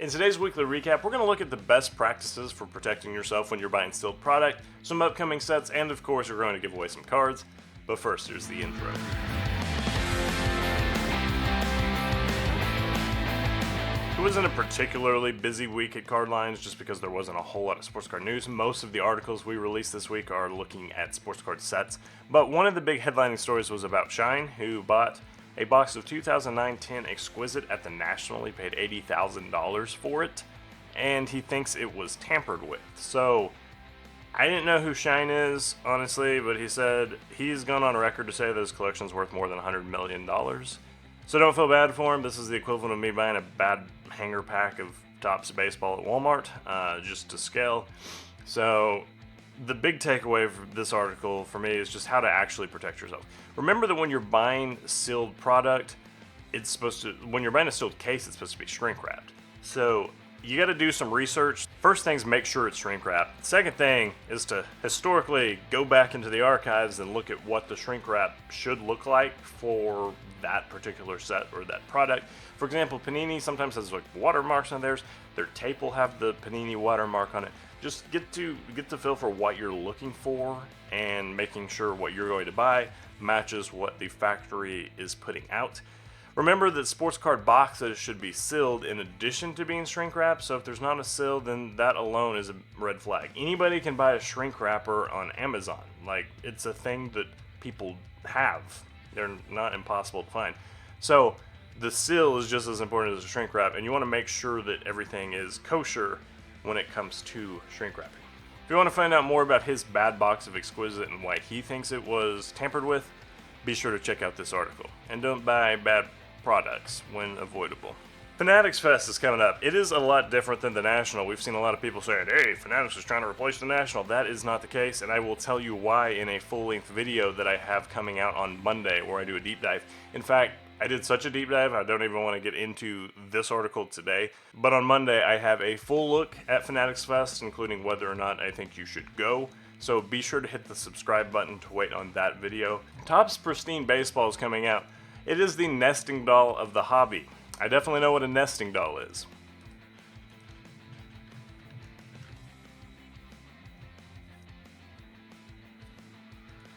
In today's weekly recap, we're going to look at the best practices for protecting yourself when you're buying sealed product, some upcoming sets, and of course we're going to give away some cards. But first, here's the intro. It wasn't a particularly busy week at CardLines just because there wasn't a whole lot of sports card news. Most of the articles we released this week are looking at sports card sets. But one of the big headlining stories was about Shine, who bought a box of 2009-10 Exquisite at the National. He paid $80,000 for it, and he thinks it was tampered with. So, I didn't know who Shine is, honestly, but he said he's gone on record to say that his collection's worth more than $100 million. So don't feel bad for him. This is the equivalent of me buying a bad hanger pack of Topps baseball at Walmart, just to scale. So the big takeaway from this article for me is just how to actually protect yourself. Remember that when you're buying sealed product, when you're buying a sealed case, it's supposed to be shrink wrapped. So you got to do some research. First thing is make sure it's shrink wrapped. Second thing is to historically go back into the archives and look at what the shrink wrap should look like for that particular set or that product. For example, Panini sometimes has like watermarks on theirs. Their tape will have the Panini watermark on it. Just get to feel for what you're looking for and making sure what you're going to buy matches what the factory is putting out. Remember that sports card boxes should be sealed in addition to being shrink wrapped, so if there's not a seal, then that alone is a red flag. Anybody can buy a shrink wrapper on Amazon. Like, it's a thing that people have. They're not impossible to find. So the seal is just as important as the shrink wrap, and you want to make sure that everything is kosher when it comes to shrink wrapping. If you want to find out more about his bad box of Exquisite and why he thinks it was tampered with, be sure to check out this article. And don't buy bad products when avoidable. Fanatics Fest is coming up. It is a lot different than the National. We've seen a lot of people saying, hey, Fanatics is trying to replace the National. That is not the case, and I will tell you why in a full-length video that I have coming out on Monday where I do a deep dive. In fact, I did such a deep dive, I don't even want to get into this article today. But on Monday, I have a full look at Fanatics Fest, including whether or not I think you should go. So be sure to hit the subscribe button to wait on that video. Topps Pristine Baseball is coming out. It is the nesting doll of the hobby. I definitely know what a nesting doll is.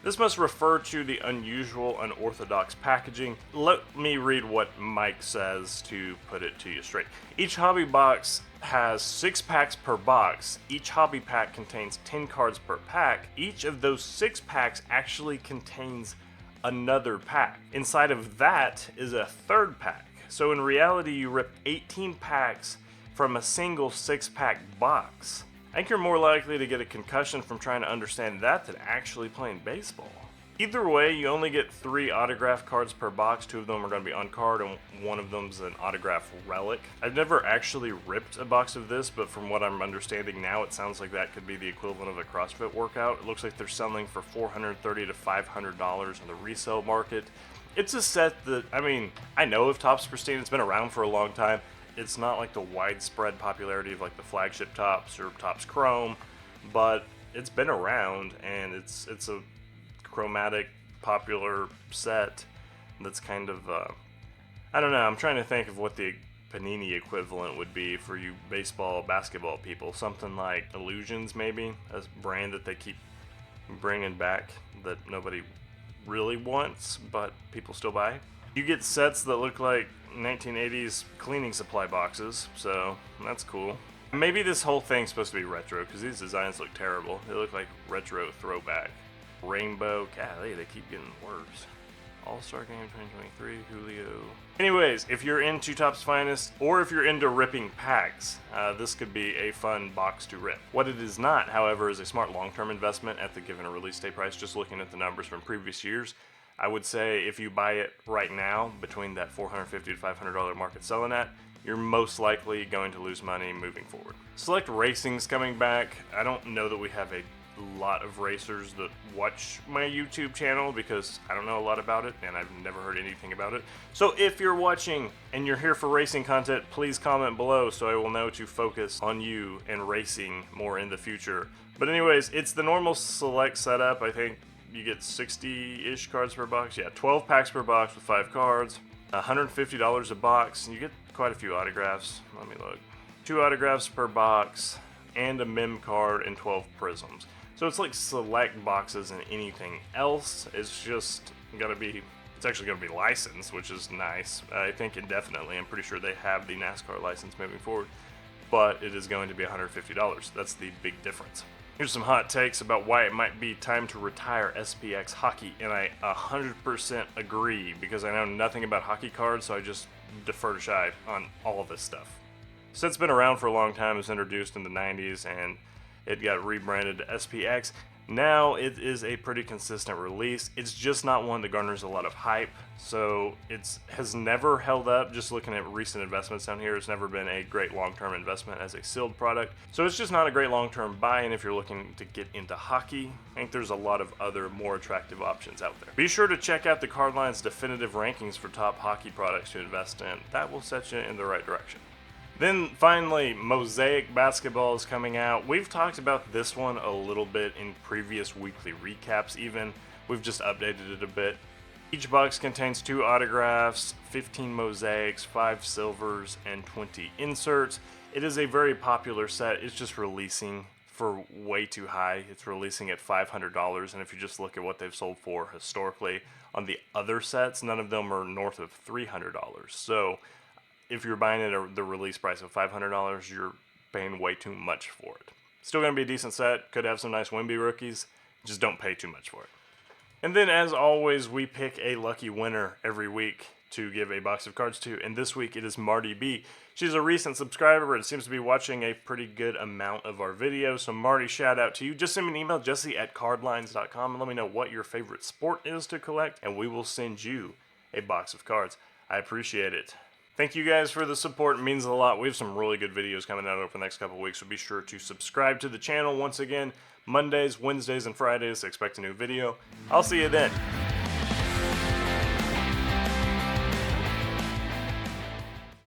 This must refer to the unusual, unorthodox packaging. Let me read what Mike says to put it to you straight. Each hobby box has 6 packs per box. Each hobby pack contains 10 cards per pack. Each of those 6 packs actually contains another pack. Inside of that is a third pack. So in reality, you rip 18 packs from a single 6-pack box. I think you're more likely to get a concussion from trying to understand that than actually playing baseball. Either way, you only get 3 autograph cards per box. 2 of them are going to be on card and one of them's an autograph relic. I've never actually ripped a box of this, but from what I'm understanding now, it sounds like that could be the equivalent of a CrossFit workout. It looks like they're selling for $430 to $500 on the resale market. It's a set that, I know of Topps Pristine. It's been around for a long time. It's not like the widespread popularity of like the flagship Topps or Topps Chrome, but it's been around and it's a chromatic popular set that's kind of, I don't know, I'm trying to think of what the Panini equivalent would be for you baseball, basketball people. Something like Illusions maybe, a brand that they keep bringing back that nobody really wants, but people still buy. You get sets that look like 1980s cleaning supply boxes, so that's cool. Maybe this whole thing's supposed to be retro, because these designs look terrible. They look like retro throwback. Rainbow, golly, they keep getting worse. All-Star Game 2023, Julio. Anyways, if you're into Topps Finest, or if you're into ripping packs, this could be a fun box to rip. What it is not, however, is a smart long-term investment at the given release date price. Just looking at the numbers from previous years, I would say if you buy it right now, between that $450 to $500 market selling at, you're most likely going to lose money moving forward. Select Racing's coming back. I don't know that we have a lot of racers that watch my YouTube channel because I don't know a lot about it and I've never heard anything about it. So if you're watching and you're here for racing content, please comment below so I will know to focus on you and racing more in the future. But anyways, it's the normal select setup. I think you get 60-ish cards per box. Yeah, 12 packs per box with 5 cards. $150 a box, and you get quite a few autographs. Let me look. 2 autographs per box, and a mem card and 12 prisms. So it's like select boxes, and anything else is just gonna be, it's actually gonna be licensed, which is nice. I think indefinitely. I'm pretty sure they have the NASCAR license moving forward, but it is going to be $150. That's the big difference. Here's some hot takes about why it might be time to retire SPX hockey, and I 100% agree, because I know nothing about hockey cards, so I just defer to Shai on all of this stuff. Set's been around for a long time. It was introduced in the 90s, and it got rebranded to SPX. Now it is a pretty consistent release. It's just not one that garners a lot of hype, so it has never held up. Just looking at recent investments down here, it's never been a great long-term investment as a sealed product. So it's just not a great long-term buy, and if you're looking to get into hockey, I think there's a lot of other more attractive options out there. Be sure to check out the CardLines definitive rankings for top hockey products to invest in. That will set you in the right direction. Then finally, Mosaic basketball is coming out. We've talked about this one a little bit in previous weekly recaps even. We've just updated it a bit. Each box contains 2 autographs, 15 mosaics, 5 silvers, and 20 inserts. It is a very popular set. It's just releasing for way too high. It's releasing at $500, and if you just look at what they've sold for historically on the other sets, none of them are north of $300. So if you're buying it at the release price of $500, you're paying way too much for it. Still going to be a decent set. Could have some nice Wemby rookies. Just don't pay too much for it. And then, as always, we pick a lucky winner every week to give a box of cards to. And this week it is Marty B. She's a recent subscriber and seems to be watching a pretty good amount of our videos. So Marty, shout out to you. Just send me an email, jesse@cardlines.com, and let me know what your favorite sport is to collect, and we will send you a box of cards. I appreciate it. Thank you guys for the support. It means a lot. We have some really good videos coming out over the next couple of weeks, so be sure to subscribe to the channel. Once again, Mondays, Wednesdays, and Fridays, expect a new video. I'll see you then.